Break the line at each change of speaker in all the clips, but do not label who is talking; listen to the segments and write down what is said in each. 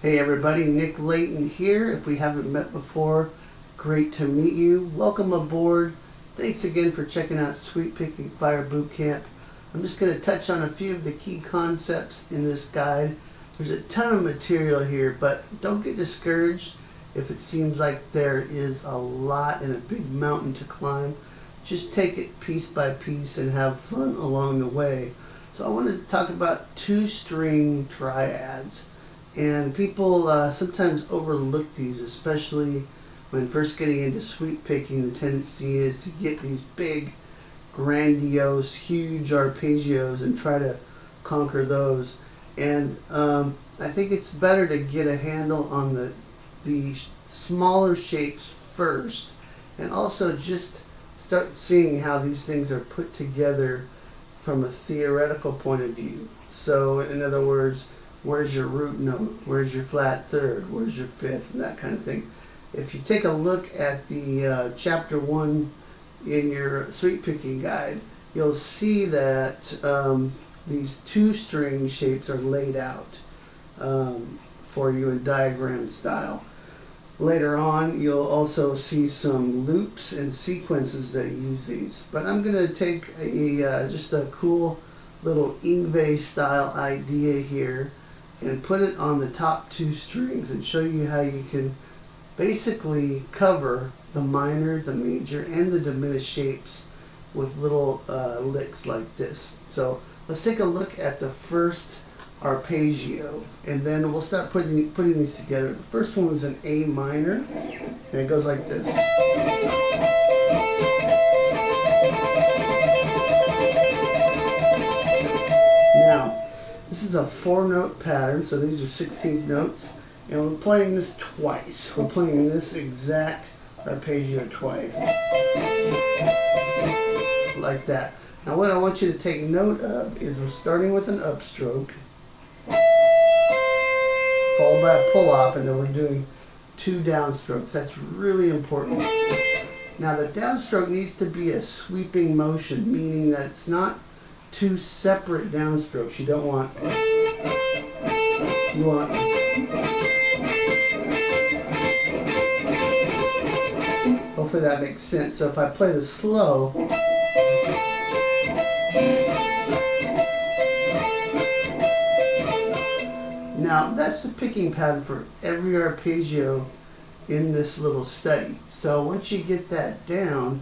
Hey everybody, Nick Layton here. If we haven't met before, great to meet you. Welcome aboard. Thanks again for checking out Sweet Picking Fire Boot Camp. I'm just going to touch on a few of the key concepts in this guide. There's a ton of material here, but don't get discouraged if it seems like there is a lot and a big mountain to climb. Just take it piece by piece and have fun along the way. So I wanted to talk about two-string triads. And people sometimes overlook these, especially when first getting into sweep picking. The tendency is to get these big, grandiose, huge arpeggios and try to conquer those. And I think it's better to get a handle on the smaller shapes first, and also just start seeing how these things are put together from a theoretical point of view. So, in other words, where's your root note? Where's your flat third? Where's your fifth? And that kind of thing. If you take a look at the chapter 1 in your sweep picking guide, you'll see that these two-string shapes are laid out for you in diagram style. Later on, you'll also see some loops and sequences that use these. But I'm going to take just a cool little Yngwie style idea here and put it on the top two strings and show you how you can basically cover the minor, the major, and the diminished shapes with little licks like this. So let's take a look at the first arpeggio, and then we'll start putting these together. The first one is an A minor, and it goes like this. Now, this is a 4-note pattern, so these are 16th notes, and we're playing this twice. We're playing this exact arpeggio twice. Like that. Now what I want you to take note of is we're starting with an upstroke, followed by a pull-off, and then we're doing 2 downstrokes. That's really important. Now the downstroke needs to be a sweeping motion, meaning that it's not 2 separate downstrokes. You don't want, hopefully that makes sense. So if I play this slow, now that's the picking pattern for every arpeggio in this little study. So once you get that down,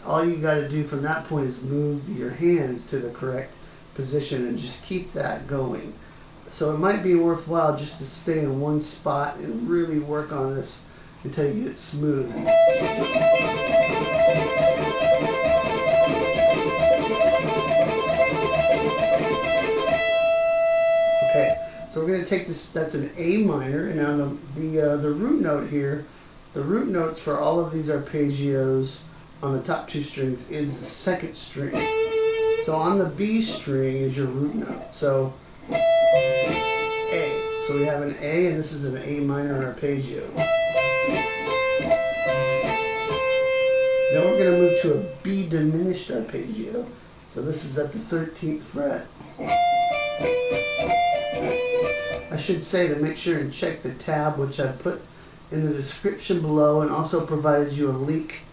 all you got to do from that point is move your hands to the correct position and just keep that going. So it might be worthwhile just to stay in one spot and really work on this until you get it smooth. Okay, so we're going to take this, that's an A minor, and now the root note here, the root notes for all of these arpeggios on the top 2 strings is the 2nd string. So on the B string is your root note. So A. So we have an A, and this is an A minor arpeggio. Then we're going to move to a B diminished arpeggio. So this is at the 13th fret. I should say to make sure and check the tab, which I put in the description below, and also provided you a link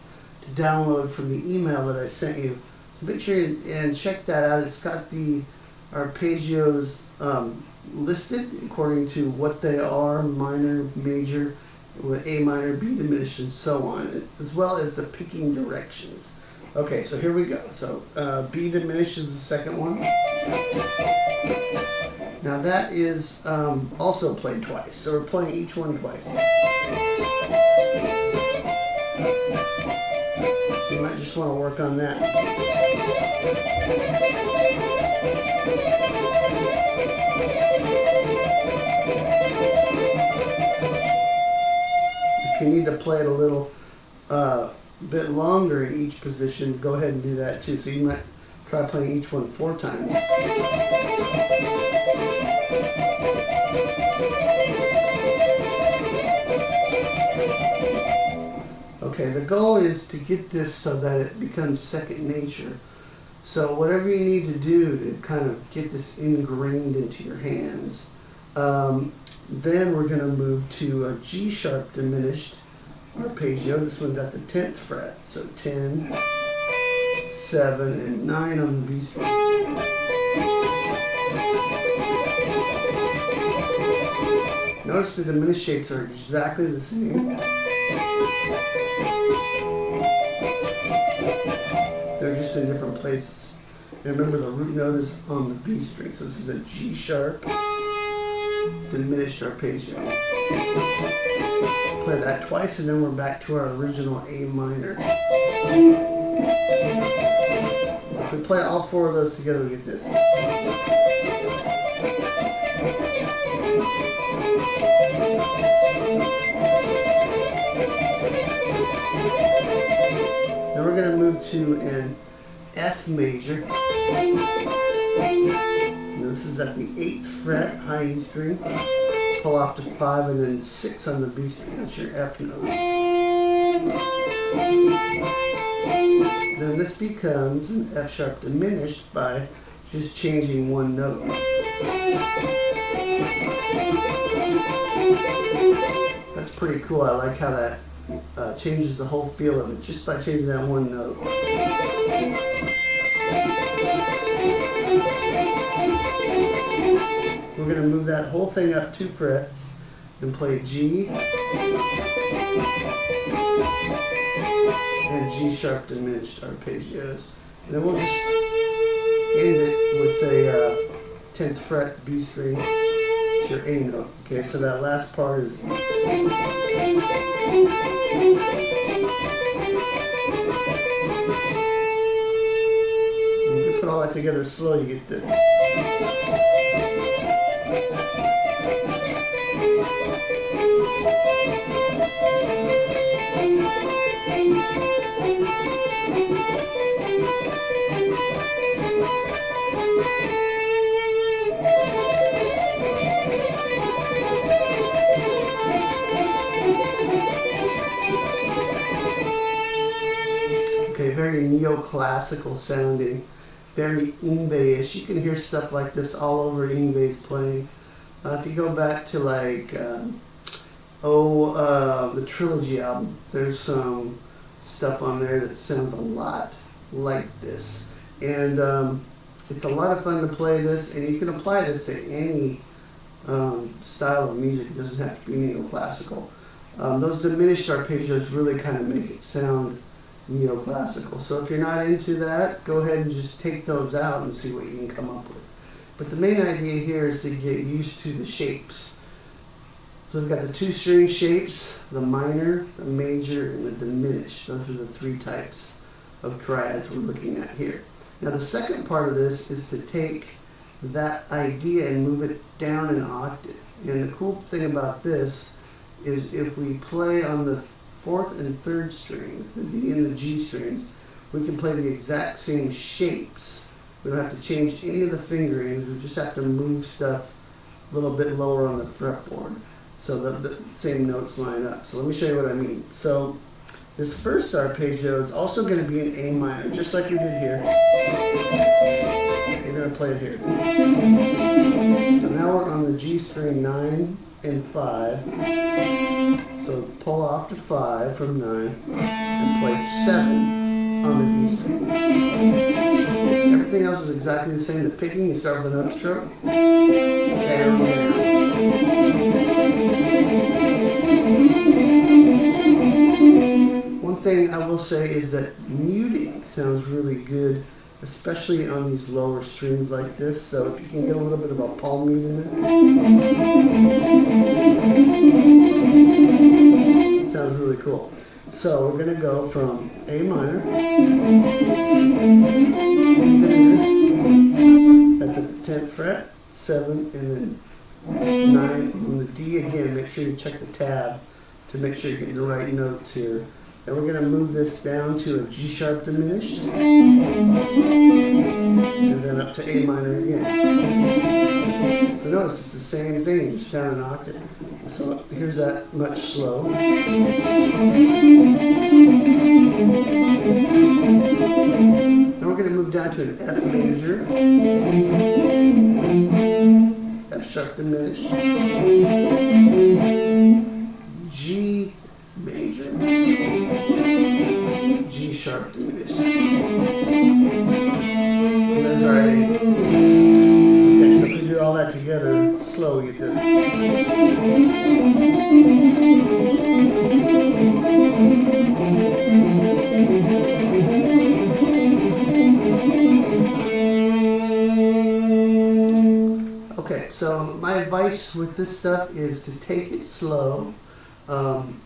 to download from the email that I sent you. So make sure and check that out. It's got the arpeggios listed according to what they are: minor, major, with A minor, B diminished, and so on, as well as the picking directions. Okay, so here we go. So B diminished is the second one. Now that is also played twice, so we're playing each one twice. You might just want to work on that. If you need to play it a little bit longer in each position, go ahead and do that too. So you might try playing each one 4 times. Okay, the goal is to get this so that it becomes second nature. So whatever you need to do to kind of get this ingrained into your hands, Then we're going to move to a G sharp diminished arpeggio. This one's at the 10th fret. So 10, 7, and 9 on the B string. Notice the diminished shapes are exactly the same. They're just in different places. And remember, the root note is on the B string. So this is a G sharp diminished arpeggio. Play that twice and then we're back to our original A minor. If we play all four of those together, we get this. Then we're going to move to an F major. And this is at the 8th fret, high E string. Pull off to 5 and then 6 on the B string. That's your F note. Then this becomes an F sharp diminished by just changing one note. That's pretty cool. I like how that changes the whole feel of it just by changing that one note. We're going to move that whole thing up 2 frets and play G and G sharp diminished arpeggios. And then we'll just end it with a 10th fret B string, your A note. Okay, so that last part is. When you put all that together slow, you get this. Okay, very neoclassical sounding, very Yngwie-ish. You can hear stuff like this all over Yngwie's playing. If you go back to like, the Trilogy album, there's some stuff on there that sounds a lot like this. And it's a lot of fun to play this, and you can apply this to any style of music. It doesn't have to be neoclassical. Those diminished arpeggios really kind of make it sound neoclassical. So if you're not into that, go ahead and just take those out and see what you can come up with. But the main idea here is to get used to the shapes. So we've got the 2 string shapes, the minor, the major, and the diminished. Those are the 3 types of triads we're looking at here. Now the second part of this is to take that idea and move it down an octave. And the cool thing about this is if we play on the 4th and 3rd strings, the D and the G strings, we can play the exact same shapes. We don't have to change any of the fingerings. We just have to move stuff a little bit lower on the fretboard so that the same notes line up. So let me show you what I mean. So this first arpeggio is also going to be an A minor, just like we did here. You're going to play it here. So now we're on the G string 9 and 5. So pull off to 5 from 9 and play 7 on the D string. Everything else is exactly the same. The picking, you start with an upstroke. Down, down. One thing I will say is that muting sounds really good, especially on these lower strings like this. So if you can get a little bit of a palm mute in it, it sounds really cool. So we're going to go from A minor, that's at the 10th fret, 7, and then 9 on the D again. Make sure you check the tab to make sure you're getting the right notes here. And we're going to move this down to a G sharp diminished, and then up to A minor again. So notice it's the same thing, just down an octave. So here's that much slow. Now we're going to move down to an F major. F sharp diminished, G major, G sharp diminished. And there's our A. Okay, so if we do all that together, slow, we get this. Okay, so my advice with this stuff is to take it slow.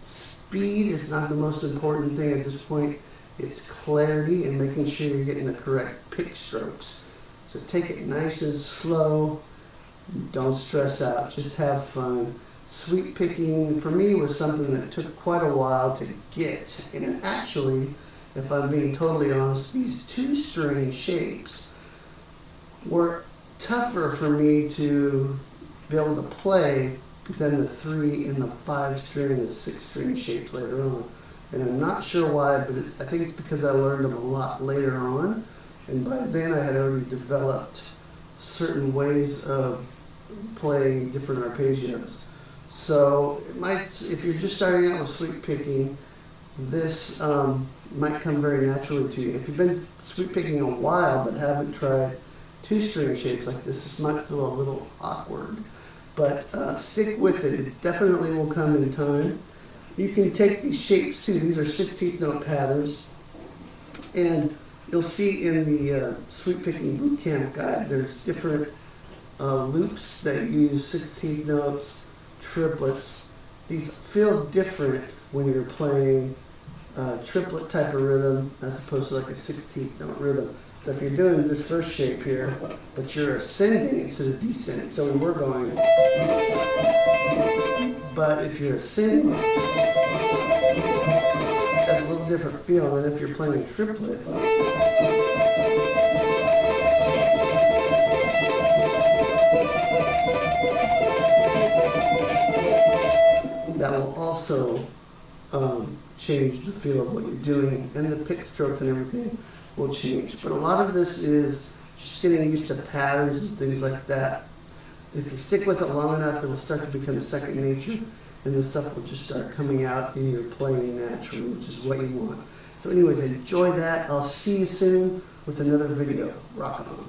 Speed is not the most important thing at this point. It's clarity and making sure you're getting the correct pick strokes. So take it nice and slow. Don't stress out. Just have fun. Sweep picking for me was something that took quite a while to get. And actually, if I'm being totally honest, these 2-string shapes were tougher for me to be able to play than the 3 and the 5-string and the 6-string shapes later on. And I'm not sure why, but I think it's because I learned them a lot later on. And by then I had already developed certain ways of playing different arpeggios. So it might, if you're just starting out with sweep picking, this might come very naturally to you. If you've been sweep picking a while but haven't tried 2-string shapes like this might feel a little awkward. But stick with it. It definitely will come in time. You can take these shapes too. These are 16th note patterns. And you'll see in the Sweep Picking Bootcamp guide, there's different loops that use 16th notes, triplets. These feel different when you're playing triplet type of rhythm as opposed to like a 16th note rhythm. So if you're doing this first shape here, but you're ascending instead of descending, so when we're going, but if you're ascending, that's a little different feel than if you're playing a triplet. That will also change the feel of what you're doing, and the pick strokes and everything will change. But a lot of this is just getting used to patterns and things like that. If you stick with it long enough, it will start to become second nature, and the stuff will just start coming out in your playing naturally, which is what you want. So anyways, enjoy that. I'll see you soon with another video. Rock on.